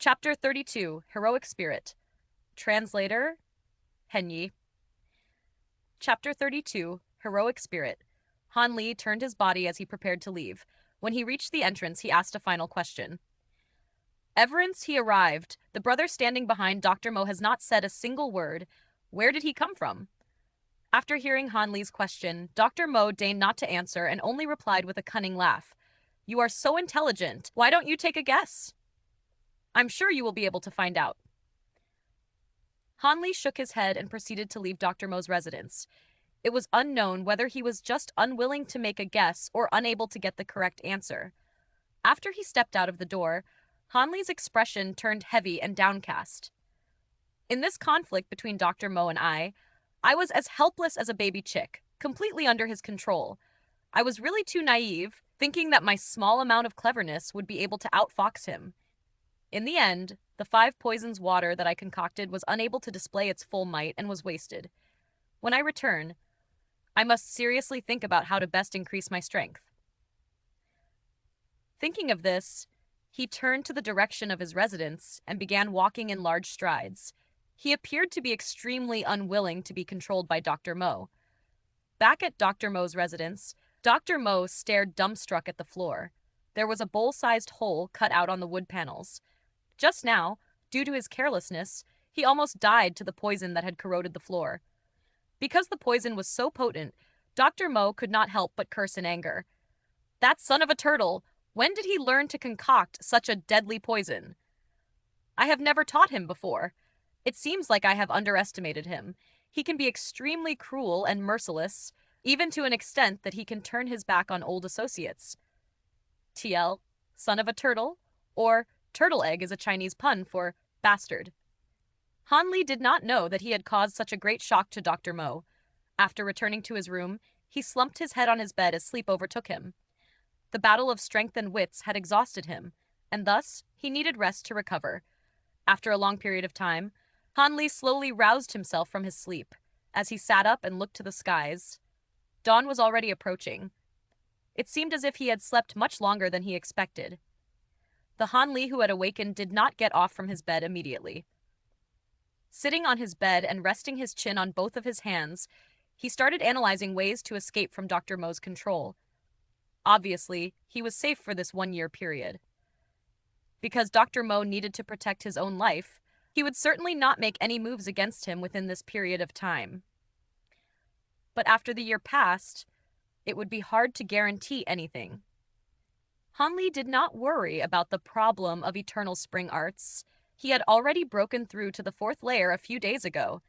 Chapter 32, Heroic Spirit. Translator, Henyi. Chapter 32, Heroic Spirit. Han Li turned his body as he prepared to leave. When he reached the entrance, he asked a final question. Ever since he arrived, the brother standing behind Dr. Mo has not said a single word. Where did he come from? After hearing Han Li's question, Dr. Mo deigned not to answer and only replied with a cunning laugh. You are so intelligent. Why don't you take a guess? I'm sure you will be able to find out. Han Li shook his head and proceeded to leave Dr. Mo's residence. It was unknown whether he was just unwilling to make a guess or unable to get the correct answer. After he stepped out of the door, Han Li's expression turned heavy and downcast. In this conflict between Dr. Mo and I was as helpless as a baby chick, completely under his control. I was really too naive, thinking that my small amount of cleverness would be able to outfox him. In the end, the 5 poisons water that I concocted was unable to display its full might and was wasted. When I return, I must seriously think about how to best increase my strength. Thinking of this, he turned to the direction of his residence and began walking in large strides. He appeared to be extremely unwilling to be controlled by Dr. Mo. Back at Dr. Mo's residence, Dr. Mo stared dumbstruck at the floor. There was a bowl-sized hole cut out on the wood panels. Just now, due to his carelessness, he almost died to the poison that had corroded the floor. Because the poison was so potent, Dr. Mo could not help but curse in anger. That son of a turtle! When did he learn to concoct such a deadly poison? I have never taught him before. It seems like I have underestimated him. He can be extremely cruel and merciless, even to an extent that he can turn his back on old associates. TL, son of a turtle, or turtle egg is a Chinese pun for bastard. Han Li did not know that he had caused such a great shock to Dr. Mo. After returning to his room, he slumped his head on his bed as sleep overtook him. The battle of strength and wits had exhausted him, and thus he needed rest to recover. After a long period of time, Han Li slowly roused himself from his sleep. As he sat up and looked to the skies, dawn was already approaching. It seemed as if he had slept much longer than he expected. The Han Li who had awakened did not get off from his bed immediately. Sitting on his bed and resting his chin on both of his hands, he started analyzing ways to escape from Dr. Mo's control. Obviously, he was safe for this 1-year period. Because Dr. Mo needed to protect his own life, he would certainly not make any moves against him within this period of time. But after the year passed, it would be hard to guarantee anything. Han Li did not worry about the problem of eternal spring arts. He had already broken through to the 4th layer a few days ago.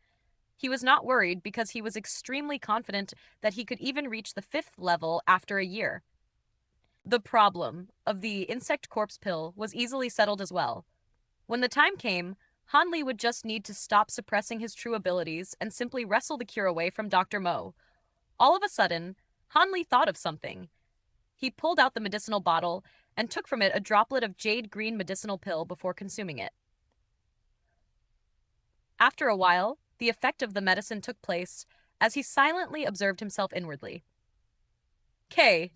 He was not worried because he was extremely confident that he could even reach the 5th level after a year. The problem of the insect corpse pill was easily settled as well. When the time came, Han Li would just need to stop suppressing his true abilities and simply wrestle the cure away from Dr. Mo. All of a sudden, Han Li thought of something. He pulled out the medicinal bottle and took from it a droplet of jade green medicinal pill before consuming it. After a while, the effect of the medicine took place as he silently observed himself inwardly. K.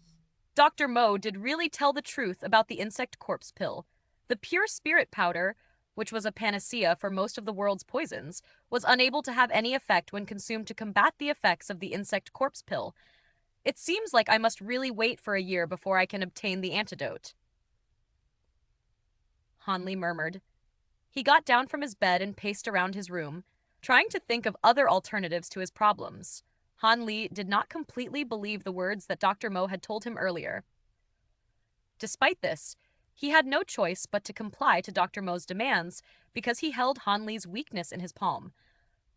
Dr. Mo did really tell the truth about the insect corpse pill. The pure spirit powder, which was a panacea for most of the world's poisons, was unable to have any effect when consumed to combat the effects of the insect corpse pill. It seems like I must really wait for a year before I can obtain the antidote. Han Li murmured. He got down from his bed and paced around his room, trying to think of other alternatives to his problems. Han Li did not completely believe the words that Dr. Mo had told him earlier. Despite this, he had no choice but to comply to Dr. Mo's demands because he held Han Li's weakness in his palm.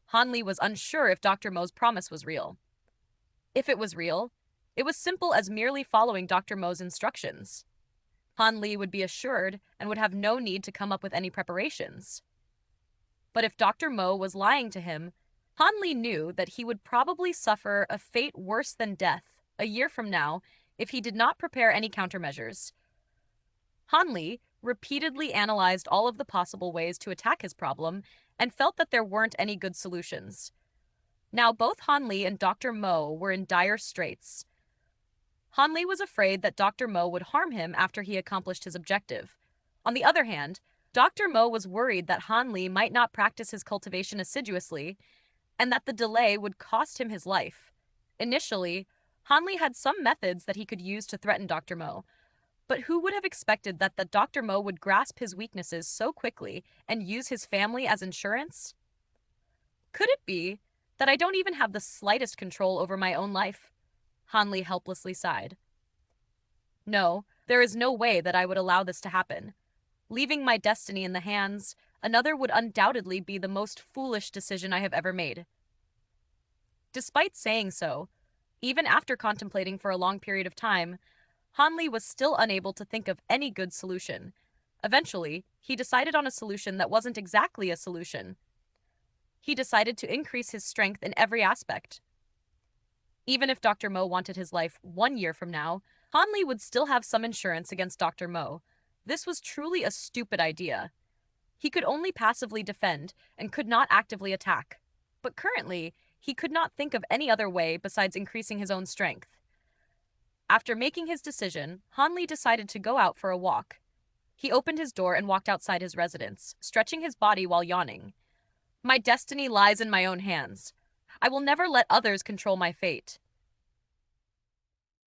Han Li was unsure if Dr. Mo's promise was real. If it was real, it was simple as merely following Dr. Mo's instructions. Han Li would be assured and would have no need to come up with any preparations. But if Dr. Mo was lying to him, Han Li knew that he would probably suffer a fate worse than death a year from now if he did not prepare any countermeasures. Han Li repeatedly analyzed all of the possible ways to attack his problem and felt that there weren't any good solutions. Now both Han Li and Dr. Mo were in dire straits. Han Li was afraid that Dr. Mo would harm him after he accomplished his objective. On the other hand, Dr. Mo was worried that Han Li might not practice his cultivation assiduously and that the delay would cost him his life. Initially, Han Li had some methods that he could use to threaten Dr. Mo, but who would have expected that Dr. Mo would grasp his weaknesses so quickly and use his family as insurance? Could it be that I don't even have the slightest control over my own life? Han Li helplessly sighed. No, there is no way that I would allow this to happen. Leaving my destiny in the hands another would undoubtedly be the most foolish decision I have ever made. Despite saying so, even after contemplating for a long period of time, Han Li was still unable to think of any good solution. Eventually, he decided on a solution that wasn't exactly a solution. He decided to increase his strength in every aspect. Even if Dr. Mo wanted his life 1 year from now, Han Li would still have some insurance against Dr. Mo. This was truly a stupid idea. He could only passively defend and could not actively attack. But currently, he could not think of any other way besides increasing his own strength. After making his decision, Han Li decided to go out for a walk. He opened his door and walked outside his residence, stretching his body while yawning. My destiny lies in my own hands. I will never let others control my fate.